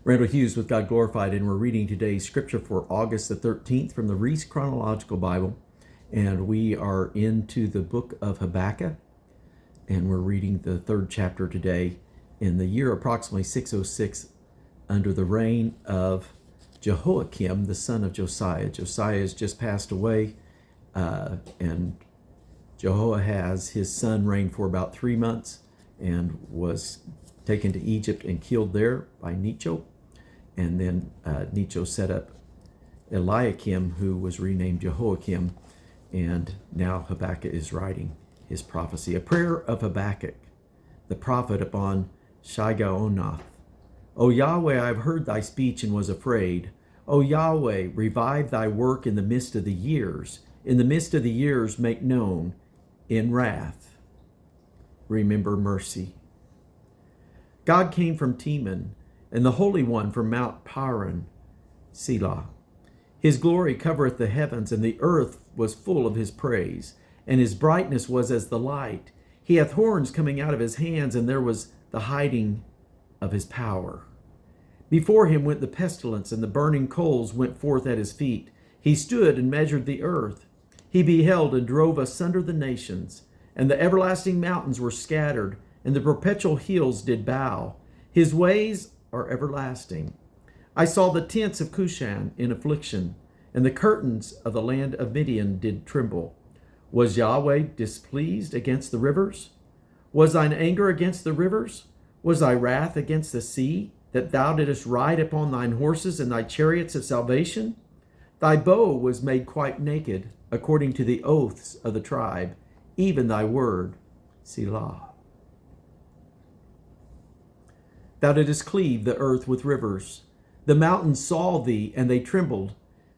Randall Hughes with God Glorified, and we're reading today's scripture for August the 13th from the Reese Chronological Bible. And we are into the book of Habakkuk, and we're reading the third chapter today in the year approximately 606 under the reign of Jehoiakim, the son of Josiah. Josiah has just passed away, and Jehoahaz, his son, reigned for about 3 months and was taken to Egypt and killed there by Necho. And then Necho set up Eliakim, who was renamed Jehoiakim, and now Habakkuk is writing his prophecy. A prayer of Habakkuk, the prophet, upon Shigionoth. O Yahweh, I have heard thy speech and was afraid. O Yahweh, revive thy work in the midst of the years. In the midst of the years make known. In wrath remember mercy. God came from Teman, and the Holy One from Mount Paran, Selah. His glory covereth the heavens, and the earth was full of his praise, and his brightness was as the light. He hath horns coming out of his hands, and there was the hiding of his power. Before him went the pestilence, and the burning coals went forth at his feet. He stood and measured the earth. He beheld and drove asunder the nations, and the everlasting mountains were scattered, and the perpetual hills did bow. His ways are everlasting. I saw the tents of Cushan in affliction, and the curtains of the land of Midian did tremble. Was Yahweh displeased against the rivers? Was thine anger against the rivers? Was thy wrath against the sea, that thou didst ride upon thine horses and thy chariots of salvation? Thy bow was made quite naked, according to the oaths of the tribe, even thy word, Selah. Thou didst cleave the earth with rivers. The mountains saw thee, and they trembled.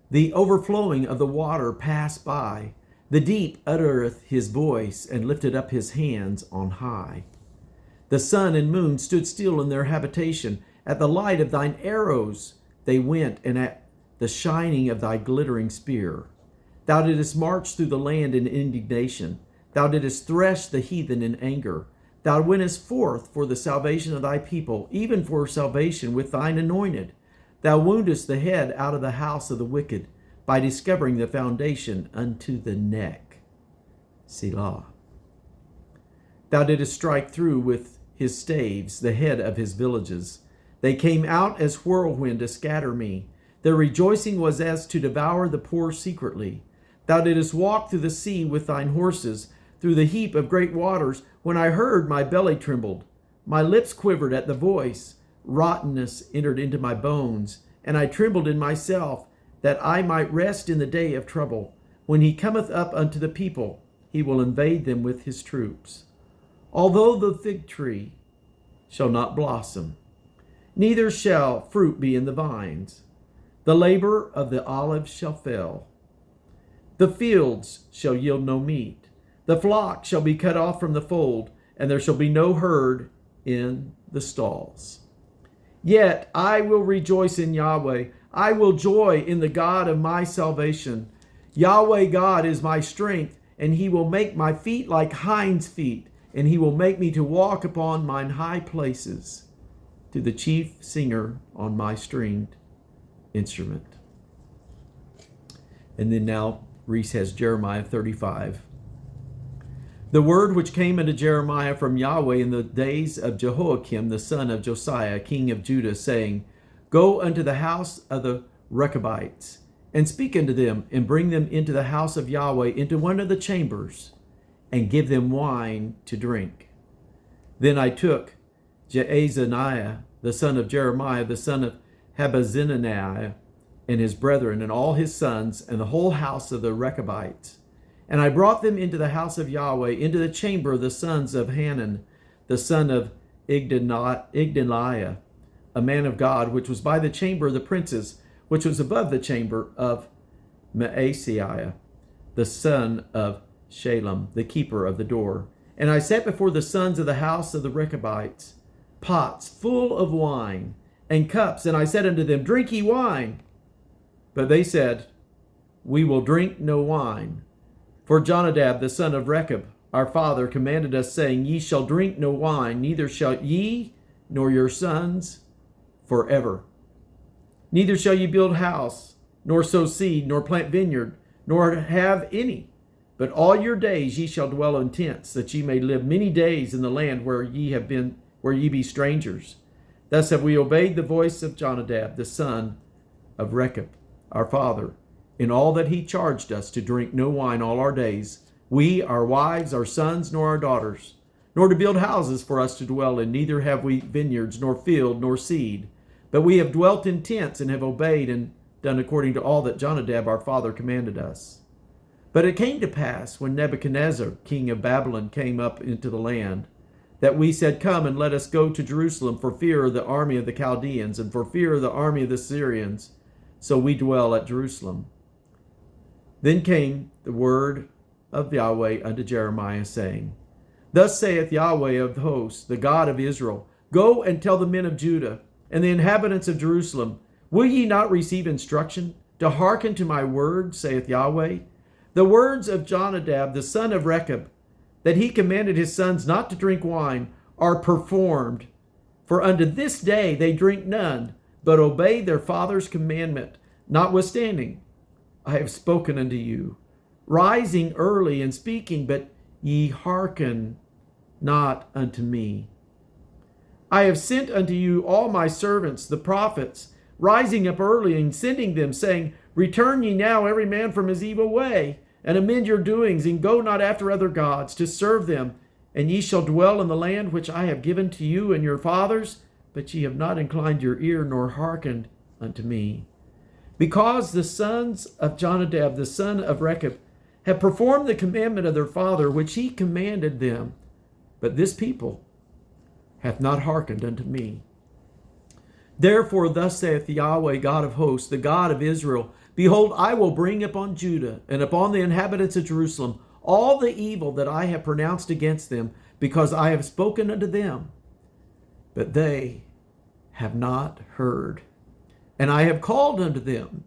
The overflowing of the water passed by. The deep uttereth his voice, and lifted up his hands on high. The sun and moon stood still in their habitation. At the light of thine arrows they went, and at the shining of thy glittering spear. Thou didst march through the land in indignation. Thou didst thresh the heathen in anger. Thou wentest forth for the salvation of thy people, even for salvation with thine anointed. Thou woundest the head out of the house of the wicked, by discovering the foundation unto the neck. Selah. Thou didst strike through with his staves the head of his villages. They came out as whirlwind to scatter me. Their rejoicing was as to devour the poor secretly. Thou didst walk through the sea with thine horses, through the heap of great waters. When I heard, my belly trembled. My lips quivered at the voice. Rottenness entered into my bones, and I trembled in myself, that I might rest in the day of trouble. When he cometh up unto the people, he will invade them with his troops. Although the fig tree shall not blossom, neither shall fruit be in the vines, the labor of the olive shall fail. The fields shall yield no meat. The flock shall be cut off from the fold, and there shall be no herd in the stalls. Yet I will rejoice in Yahweh. I will joy in the God of my salvation. Yahweh God is my strength, and he will make my feet like hinds' feet, and he will make me to walk upon mine high places. To the chief singer on my stringed instrument. And then now Reese has Jeremiah 35. The word which came unto Jeremiah from Yahweh in the days of Jehoiakim, the son of Josiah, king of Judah, saying, Go unto the house of the Rechabites, and speak unto them, and bring them into the house of Yahweh, into one of the chambers, and give them wine to drink. Then I took Jaazaniah, the son of Jeremiah, the son of Habazziniah, and his brethren, and all his sons, and the whole house of the Rechabites, and I brought them into the house of Yahweh, into the chamber of the sons of Hanan, the son of Igdaliah, a man of God, which was by the chamber of the princes, which was above the chamber of Maaseiah, the son of Shalem, the keeper of the door. And I set before the sons of the house of the Rechabites pots full of wine, and cups, and I said unto them, Drink ye wine. But they said, We will drink no wine. For Jonadab, the son of Rechab, our father, commanded us, saying, Ye shall drink no wine, neither shall ye nor your sons forever. Neither shall ye build house, nor sow seed, nor plant vineyard, nor have any. But all your days ye shall dwell in tents, that ye may live many days in the land where ye be strangers. Thus have we obeyed the voice of Jonadab, the son of Rechab, our father, in all that he charged us to drink no wine all our days, we, our wives, our sons, nor our daughters, nor to build houses for us to dwell in. Neither have we vineyards, nor field, nor seed. But we have dwelt in tents, and have obeyed and done according to all that Jonadab our father commanded us. But it came to pass, when Nebuchadnezzar, king of Babylon, came up into the land, that we said, Come and let us go to Jerusalem, for fear of the army of the Chaldeans, and for fear of the army of the Syrians. So we dwell at Jerusalem. Then came the word of Yahweh unto Jeremiah, saying, Thus saith Yahweh of hosts, the God of Israel, Go and tell the men of Judah and the inhabitants of Jerusalem, Will ye not receive instruction to hearken to my word, saith Yahweh? The words of Jonadab, the son of Rechab, that he commanded his sons not to drink wine, are performed. For unto this day they drink none, but obey their father's commandment. Notwithstanding, I have spoken unto you, rising early and speaking, but ye hearken not unto me. I have sent unto you all my servants, the prophets, rising up early and sending them, saying, Return ye now every man from his evil way, and amend your doings, and go not after other gods to serve them, and ye shall dwell in the land which I have given to you and your fathers, but ye have not inclined your ear, nor hearkened unto me. Because the sons of Jonadab, the son of Rechab, have performed the commandment of their father, which he commanded them, but this people hath not hearkened unto me. Therefore thus saith Yahweh, God of hosts, the God of Israel, Behold, I will bring upon Judah and upon the inhabitants of Jerusalem all the evil that I have pronounced against them, because I have spoken unto them. But they have not heard. And I have called unto them,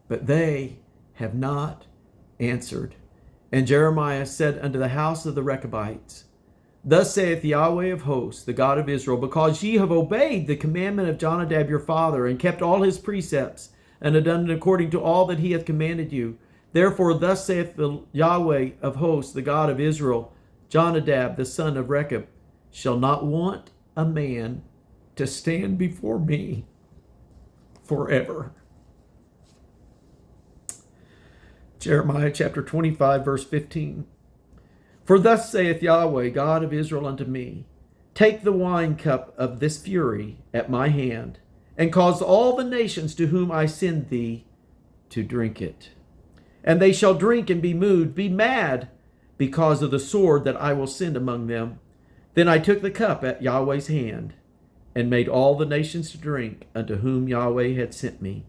but they have not answered. And Jeremiah said unto the house of the Rechabites, Thus saith Yahweh of hosts, the God of Israel, Because ye have obeyed the commandment of Jonadab your father, and kept all his precepts, and have done it according to all that he hath commanded you. Therefore thus saith the Yahweh of hosts, the God of Israel, Jonadab the son of Rechab shall not want a man to stand before me forever. Jeremiah chapter 25, verse 15. For thus saith Yahweh, God of Israel, unto me, Take the wine cup of this fury at my hand, and cause all the nations to whom I send thee to drink it. And they shall drink and be moved, be mad, because of the sword that I will send among them. Then I took the cup at Yahweh's hand, and made all the nations to drink unto whom Yahweh had sent me,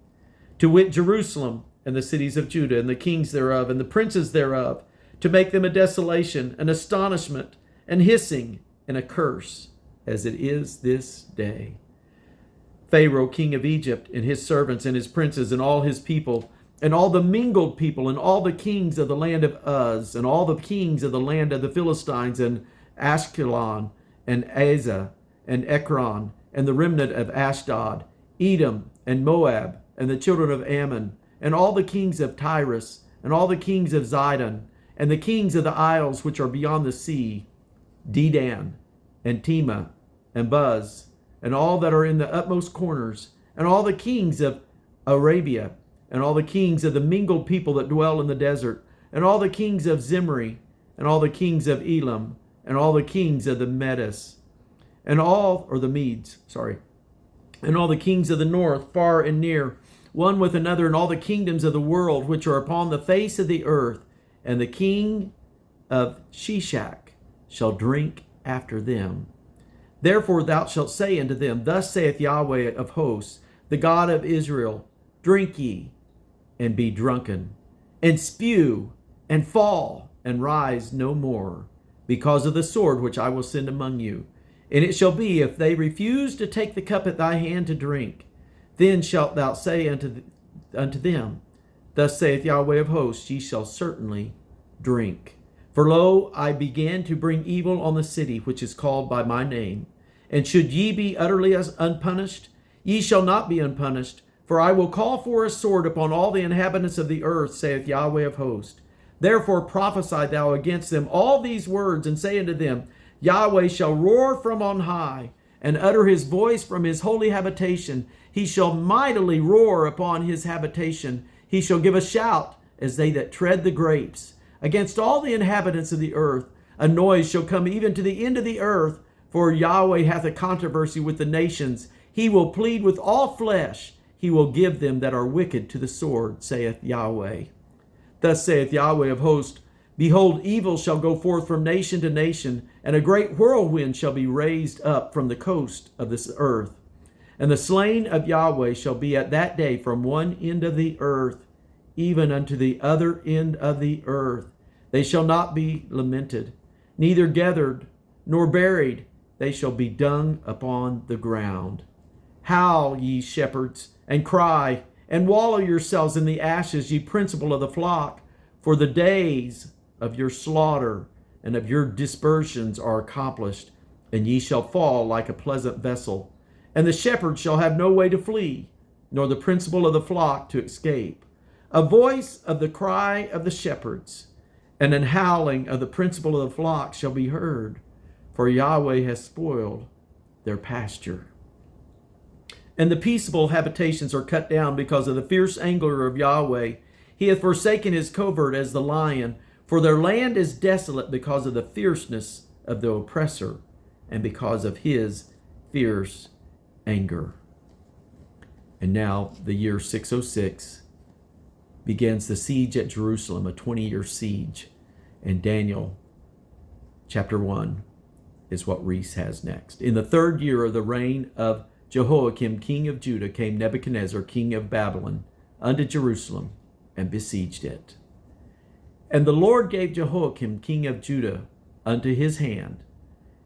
to wit, Jerusalem, and the cities of Judah, and the kings thereof, and the princes thereof, to make them a desolation, an astonishment, and hissing, and a curse, as it is this day. Pharaoh, king of Egypt, and his servants, and his princes, and all his people, and all the mingled people, and all the kings of the land of Uz, and all the kings of the land of the Philistines, and Ashkelon, and Azah, and Ekron, and the remnant of Ashdod, Edom, and Moab, and the children of Ammon, and all the kings of Tyrus, and all the kings of Zidon, and the kings of the isles which are beyond the sea, Dedan, and Tema, and Buz, and all that are in the utmost corners, and all the kings of Arabia, and all the kings of the mingled people that dwell in the desert, and all the kings of Zimri, and all the kings of Elam, and all the kings of the Medes, and all, or the Medes, and all the kings of the north, far and near, one with another, and all the kingdoms of the world which are upon the face of the earth, and the king of Shishak shall drink after them. Therefore thou shalt say unto them, Thus saith Yahweh of hosts, the God of Israel, Drink ye, and be drunken, and spew, and fall, and rise no more, because of the sword which I will send among you. And it shall be, if they refuse to take the cup at thy hand to drink, then shalt thou say unto them, Thus saith Yahweh of hosts, Ye shall certainly drink. For lo, I began to bring evil on the city which is called by my name. And should ye be utterly unpunished, ye shall not be unpunished, For I will call for a sword upon all the inhabitants of the earth, saith Yahweh of hosts. Therefore prophesy thou against them all these words, and say unto them, Yahweh shall roar from on high, and utter his voice from his holy habitation. He shall mightily roar upon his habitation. He shall give a shout as they that tread the grapes. Against all the inhabitants of the earth, a noise shall come even to the end of the earth. For Yahweh hath a controversy with the nations. He will plead with all flesh. He will give them that are wicked to the sword, saith Yahweh. Thus saith Yahweh of hosts, Behold, evil shall go forth from nation to nation, and a great whirlwind shall be raised up from the coast of this earth. And the slain of Yahweh shall be at that day from one end of the earth, even unto the other end of the earth. They shall not be lamented, neither gathered nor buried. They shall be dung upon the ground. Howl, ye shepherds, and cry, and wallow yourselves in the ashes, ye principal of the flock, for the days of your slaughter and of your dispersions are accomplished, and ye shall fall like a pleasant vessel. And the shepherd shall have no way to flee, nor the principal of the flock to escape. A voice of the cry of the shepherds, and an howling of the principal of the flock shall be heard, for Yahweh has spoiled their pasture. And the peaceable habitations are cut down because of the fierce anger of Yahweh. He hath forsaken his covert as the lion, for their land is desolate because of the fierceness of the oppressor, and because of his fierce anger. And now the year 606 begins the siege at Jerusalem, a 20-year siege. And Daniel chapter 1 is what Reese has next. In the 3rd year of the reign of Jehoiakim, king of Judah, came Nebuchadnezzar, king of Babylon, unto Jerusalem, and besieged it. And the Lord gave Jehoiakim, king of Judah, unto his hand,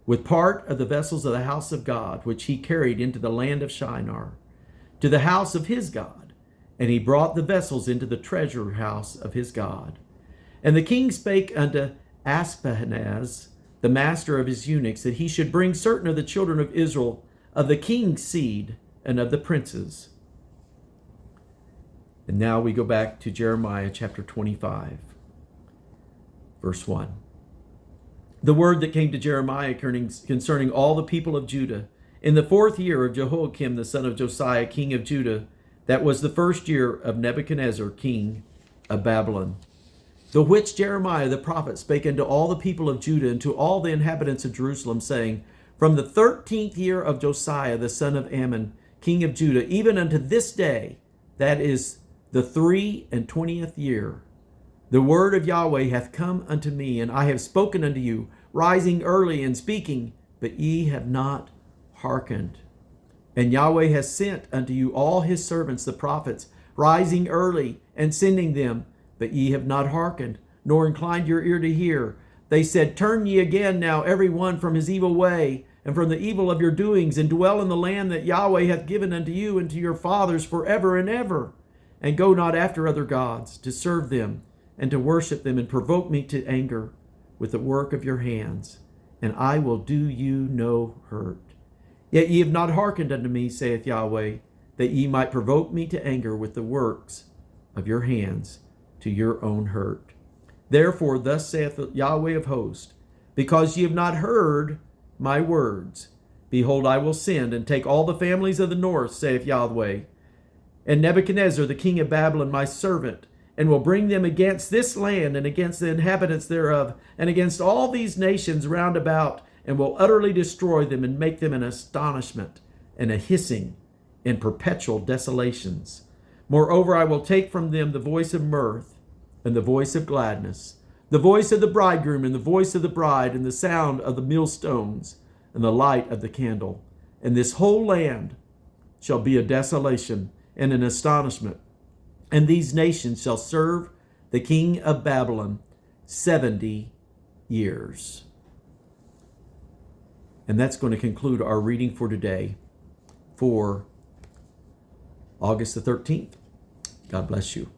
with part of the vessels of the house of God, which he carried into the land of Shinar, to the house of his God. And he brought the vessels into the treasure house of his God. And the king spake unto Ashpenaz, the master of his eunuchs, that he should bring certain of the children of Israel, of the king's seed, and of the princes. And now we go back to Jeremiah chapter 25, verse 1. The word that came to Jeremiah concerning all the people of Judah, in the 4th year of Jehoiakim the son of Josiah, king of Judah, that was the 1st year of Nebuchadnezzar, king of Babylon. The which Jeremiah the prophet spake unto all the people of Judah, and to all the inhabitants of Jerusalem, saying, From the 13th year of Josiah the son of Ammon, king of Judah, even unto this day, that is the 23 year, the word of Yahweh hath come unto me, and I have spoken unto you, rising early and speaking, but ye have not hearkened. And Yahweh has sent unto you all his servants the prophets, rising early and sending them, but ye have not hearkened, nor inclined your ear to hear. They said, Turn ye again now every one from his evil way, and from the evil of your doings, and dwell in the land that Yahweh hath given unto you and to your fathers forever and ever. And go not after other gods, to serve them, and to worship them, and provoke me to anger with the work of your hands, and I will do you no hurt. Yet ye have not hearkened unto me, saith Yahweh, that ye might provoke me to anger with the works of your hands, to your own hurt. Therefore, thus saith Yahweh of hosts, because ye have not heard my words, behold, I will send and take all the families of the north, saith Yahweh, and Nebuchadnezzar the king of Babylon, my servant, and will bring them against this land and against the inhabitants thereof, and against all these nations round about, and will utterly destroy them and make them an astonishment and a hissing in perpetual desolations. Moreover, I will take from them the voice of mirth and the voice of gladness, the voice of the bridegroom and the voice of the bride, and the sound of the millstones and the light of the candle. And this whole land shall be a desolation and an astonishment. And these nations shall serve the king of Babylon 70 years. And that's going to conclude our reading for today for August the 13th. God bless you.